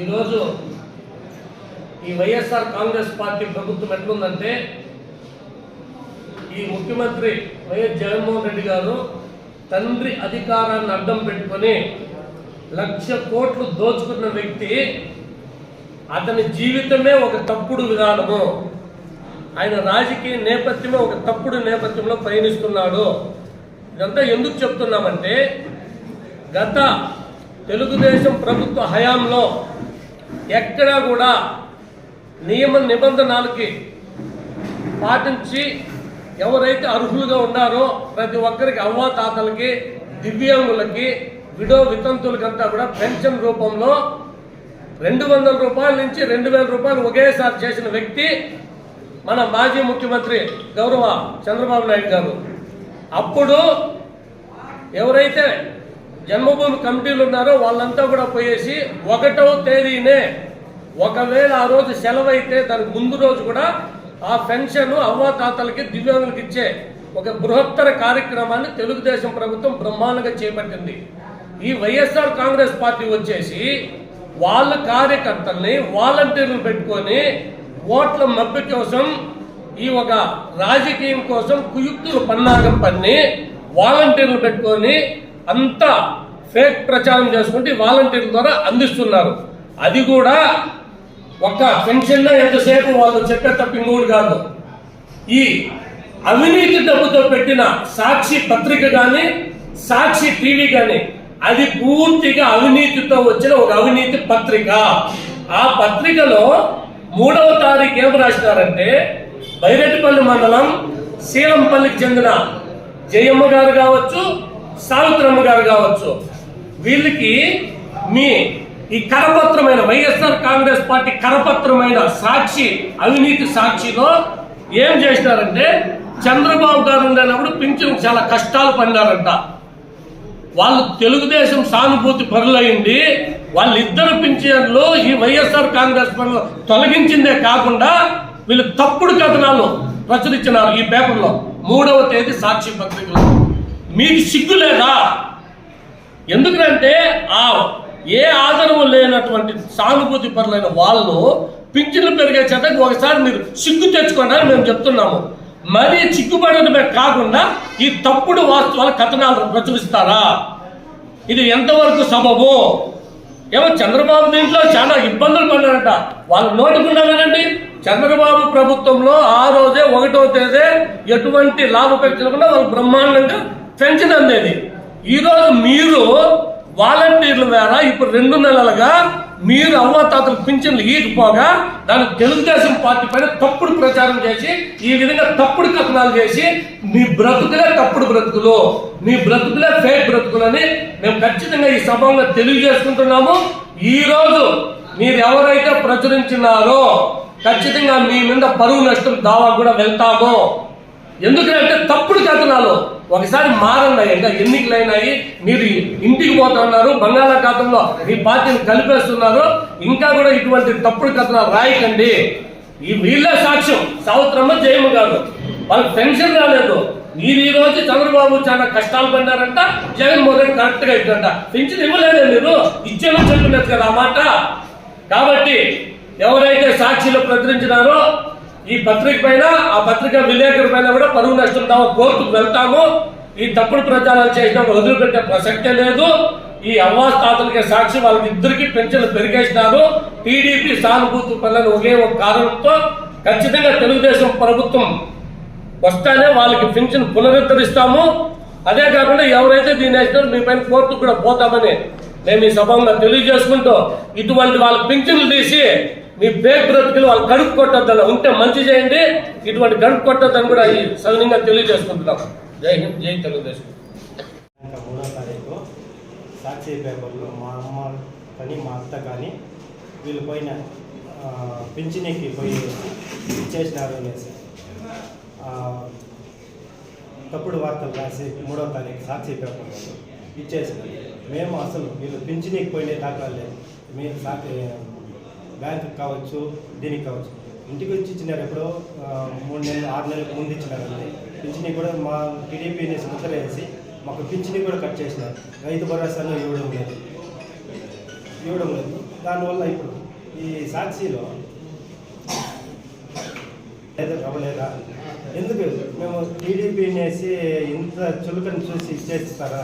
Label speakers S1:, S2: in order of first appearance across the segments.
S1: ఈరోజు ఈ వైఎస్ఆర్ కాంగ్రెస్ పార్టీ ప్రభుత్వం ఎట్లుందంటే ఈ ముఖ్యమంత్రి వైఎస్ జగన్మోహన్ రెడ్డి గారు తండ్రి అధికారాన్ని అడ్డం పెట్టుకొని 1,00,000 కోట్లు దోచుకున్న వ్యక్తి, అతని జీవితమే ఒక తప్పుడు విధానము, ఆయన రాజకీయ నేపథ్యమే ఒక తప్పుడు నేపథ్యంలో పయనిస్తున్నాడు. ఇదంతా ఎందుకు చెప్తున్నామంటే గత తెలుగుదేశం ప్రభుత్వ హయాంలో ఎక్కడా కూడా నియమ నిబంధనలకి పాటించి ఎవరైతే అర్హులుగా ఉన్నారో ప్రతి ఒక్కరికి అవ్వాతాతలకి, దివ్యాంగులకి, విడో వితంతులకంతా కూడా పెన్షన్ రూపంలో 200 రూపాయల నుంచి 2,000 రూపాయలు ఒకేసారి చేసిన వ్యక్తి మన మాజీ ముఖ్యమంత్రి గౌరవ చంద్రబాబు నాయుడు గారు. అప్పుడు ఎవరైతే జన్మభూమి కమిటీలు ఉన్నారో వాళ్ళంతా కూడా పోయేసి 1వ తేదీనే, ఒకవేళ ఆ రోజు సెలవు అయితే దానికి ముందు రోజు కూడా ఆ పెన్షన్ అవ్వాతాతలకి, దివ్యాంగులకి ఇచ్చే ఒక బృహత్తర కార్యక్రమాన్ని తెలుగుదేశం ప్రభుత్వం బ్రహ్మాండంగా చేపట్టింది. ఈ వైఎస్ఆర్ కాంగ్రెస్ పార్టీ వచ్చేసి వాళ్ళ కార్యకర్తల్ని వాలంటీర్లు పెట్టుకొని ఓట్ల మబ్బి కోసం, ఈ ఒక రాజకీయం కోసం కుయుక్తులు పన్నాగం పన్ని వాలంటీర్లు పెట్టుకొని అంతా ఫేక్ ప్రచారం చేసుకుంటే వాలంటీర్ల ద్వారా అందిస్తున్నారు. అది కూడా ఒక పెన్షన్ ఎంతసేపు వాళ్ళు చెప్పే తప్ప ఇంకోటి కాదు. ఈ అవినీతి డబ్బుతో పెట్టిన సాక్షి పత్రిక కానీ, సాక్షి టీవీ కానీ, అది పూర్తిగా అవినీతితో వచ్చిన ఒక అవినీతి పత్రిక. ఆ పత్రికలో 3వ తారీఖు ఏం రాసినారంటే, బైరెడ్డిపల్లి మండలం శీలంపల్లికి చెందిన జయమ్మ గారు కావచ్చు, సావిత్రమ్మ గారు కావచ్చు, వీళ్ళకి మీ ఈ కరపత్రమైన వైఎస్ఆర్ కాంగ్రెస్ పార్టీ కరపత్రమైన సాక్షి, అవినీతి సాక్షిలో ఏం చేసినారంటే, చంద్రబాబు గారు ఉండేటప్పుడు పింఛన్ చాలా కష్టాలు పడినారంట. వాళ్ళు తెలుగుదేశం సానుభూతి పరులైంది, వాళ్ళిద్దరు పింఛన్లు ఈ వైఎస్ఆర్ కాంగ్రెస్ పనులు తొలగించిందే కాకుండా వీళ్ళు తప్పుడు కథనాలు ప్రచురించినారు ఈ పేపర్లో 3వ తేదీ సాక్షి పత్రికలో. మీకు సిగ్గు లేదా? ఎందుకంటే ఆ ఏ ఆధారం లేనటువంటి సానుభూతి పరులైన వాళ్ళు పింఛన్లు పెరిగే చేతకి ఒకసారి మీరు సిగ్గు తెచ్చుకోండి అని మేము చెప్తున్నాము. మరీ చిక్కుపడటమే కాకుండా ఈ తప్పుడు వాస్తవాల కథనాలు ప్రచురిస్తారా? ఇది ఎంతవరకు సబబు? ఏమో చంద్రబాబు దీంట్లో చాలా ఇబ్బందులు పడ్డారంట. వాళ్ళు నోటుకున్నారండి. చంద్రబాబు ప్రభుత్వంలో ఆ రోజే 1వ తేదీ ఎటువంటి లాభపేక్షకుండా వాళ్ళు బ్రహ్మాండంగా పెన్షన్ అందేది. ఈరోజు మీరు వాలంటీర్లు వేరా ఇప్పుడు 2 నెలలుగా మీరు అవ్వాతాతలు పింఛన్లు ఈకపోగా దానికి తెలుగుదేశం పార్టీ పైన తప్పుడు ప్రచారం చేసి ఈ విధంగా తప్పుడు కథనాలు చేసి మీ బ్రతుకులే తప్పుడు బ్రతుకులు, మీ బ్రతుకులే ఫేక్ బ్రతుకులు అని మేము ఖచ్చితంగా ఈ సభలో తెలియజేసుకుంటున్నాము. ఈ రోజు మీరు ఎవరైతే ప్రచురించినారో ఖచ్చితంగా మీ మీద పరువు నష్టం దావా కూడా వెళ్తాము. ఎందుకంటే తప్పుడు కథనాలు ఒకసారి మారండి. ఇంకా ఎన్నికలు అయినాయి, మీరు ఇంటికి పోతున్నారు, బంగాళాఖాతంలో మీ పార్టీని కలిపేస్తున్నారు. ఇంకా కూడా ఇటువంటి తప్పుడు కథనాలు రాయకండి. ఈ వీళ్ళే సాక్ష్యం. సావిత్రమ్మ, జయమ్మ గారు వాళ్ళకి పెన్షన్ రాలేదు. మీరు ఈ రోజు చంద్రబాబు చాలా కష్టాలు పడినారంట, జగన్మోహన్ రెడ్డి కరెక్ట్ గా ఇచ్చారంట. పెన్షన్ ఇవ్వలేదే, మీరు ఇచ్చేమని చెప్పినట్టు కదా ఆ మాట. కాబట్టి ఎవరైతే సాక్షిలో ప్రచురించినారో ఈ పత్రిక పైన, ఆ పత్రిక విలేకరు పైన కూడా పరువు నష్టం కోర్టుకు వెళ్తాము. ఈ తప్పుడు ప్రచారాలు చేసిన వదిలిపెట్టే ప్రసక్తే లేదు. ఈ అవ్వాతాతలకే సాక్షి వాళ్ళకి ఇద్దరికి పెన్షన్లు పెరిగేసినారు. టీడీపీ సానుభూతి పనులను ఒకే ఒక కారణంతో ఖచ్చితంగా తెలుగుదేశం ప్రభుత్వం వస్తానే వాళ్ళకి పెన్షన్ పునరుద్ధరిస్తాము. అదే కాకుండా ఎవరైతే దీన్ని వేసినారో మీ పైన కోర్టుకు కూడా పోతామని మేము ఈ సభలో తెలియజేసుకుంటూ, ఇటువంటి వాళ్ళ పెన్షన్లు తీసి మీ పేరు బ్రతుకులు వాళ్ళు గడుపు కొట్టొద్దని ఉంటే మంచి చేయండి, ఇటువంటి గడుపు కొట్టొద్దని కూడా ఈ సవినంగా తెలియజేసుకుంటున్నాం. జై హింద్, జై తెలుగుదేశం.
S2: 3వ తారీఖు సాక్షి పేపర్లో మా అమ్మ కానీ మా అత్త కానీ వీళ్ళు పోయిన పింఛనీకి పోయి ఇచ్చేసినారు అనేసి తప్పుడు వార్తలు రాసి 3వ తారీఖు సాక్షి పేపర్లో ఇచ్చేసినారు. మేము అసలు వీళ్ళు పింఛనీకి పోయిన దాఖలు లేదు. మేము బ్యాంకుకి కావచ్చు, దీనికి కావచ్చు, ఇంటికి వచ్చి ఇచ్చినారు. ఎప్పుడో 3 నెలలు 6 నెలలకు ముందు ఇచ్చినారు. అంతే పింఛనీ కూడా మా టీడీపీ ముద్ర వేసి మాకు పింఛనీ కూడా కట్ చేసినారు. రైతు భరోసాను ఇవ్వడం లేదు. దానివల్ల ఇప్పుడు ఈ సాక్షిలో లేదా అవ్వలేదా, ఎందుకు మేము టీడీపీని వేసి ఇంత చులకని చూసి ఇచ్చేస్తారా?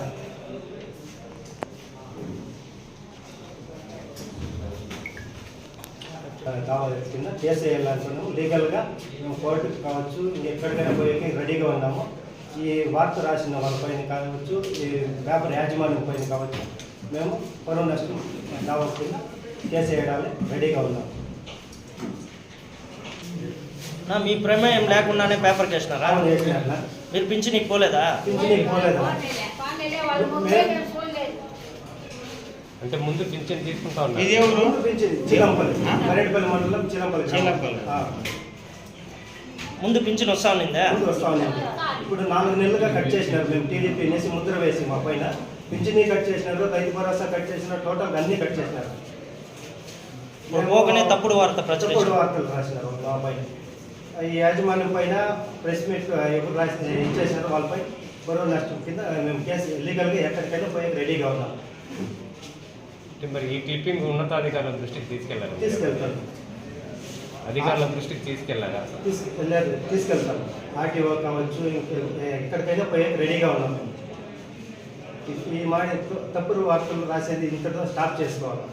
S2: కావాలి కింద కేసు వేయాలనుకున్నాము. లీగల్గా మేము కోర్టుకు కావచ్చు, ఎక్కడికైనా పోయి రెడీగా ఉన్నాము. ఈ వార్త రాసిన వాళ్ళపైన కావచ్చు, ఈ వ్యాపార యాజమాన్యం పైన కావచ్చు, మేము పరువు నష్టం దావా కింద కేసు వేయడానికి రెడీగా ఉన్నాము.
S3: మీ ప్రమేయం లేకుండానే పేపర్కి వేసినారా?
S2: వేసినట్లా
S3: మీరు పింఛనికి పోలేదా?
S2: పింఛనీకి పోలేదా?
S4: అంటే ముందు పింఛన్ తీసుకుంటా ఉన్నారు.
S3: ఇది ఎవరు?
S2: పింఛన్ చీలంపల్లి, మరేడుపల్లి మండలం చీలంపల్లి.
S3: ముందు పింఛన్ వస్తా ఉన్నిందా?
S2: ముందు వస్తా ఉన్నాము. ఇప్పుడు 4 నెలలుగా కట్ చేసినారు. మేము టీడీపీ అనేసి ముద్ర వేసి మా పైన పింఛనీ కట్ చేసినారు, రైతు భరోసా కట్ చేసినారు, టోటల్ అన్నీ కట్ చేసినారు.
S3: పోకనే తప్పుడు వార్త
S2: తప్పుడు
S3: ప్రచురించారు.
S2: వార్తలు రాసినారు మా పైన. ఈ యాజమాన్యం పైన ప్రెస్ మీట్ ఎప్పుడు రాసి ఇచ్చేసినారు, వాళ్ళపై పరువు నష్టం కింద మేము కేసు లీగల్గా ఎక్కడికైనా పోయి రెడీగా ఉన్నాం.
S4: అంటే మరి ఈ క్లిప్పింగ్ ఉన్నతాధికారుల దృష్టికి తీసుకెళ్ళాలి.
S2: తీసుకెళ్తాను,
S4: అధికారుల దృష్టికి తీసుకెళ్ళాలా?
S2: తీసుకెళ్తాను. ఆర్టీఓ కావచ్చు, ఎక్కడికైనా పోయి రెడీగా ఉన్నాం. ఈ మాట తప్పుడు వార్తలు రాసేది ఇంతతో స్టాప్ చేసుకోవాలి.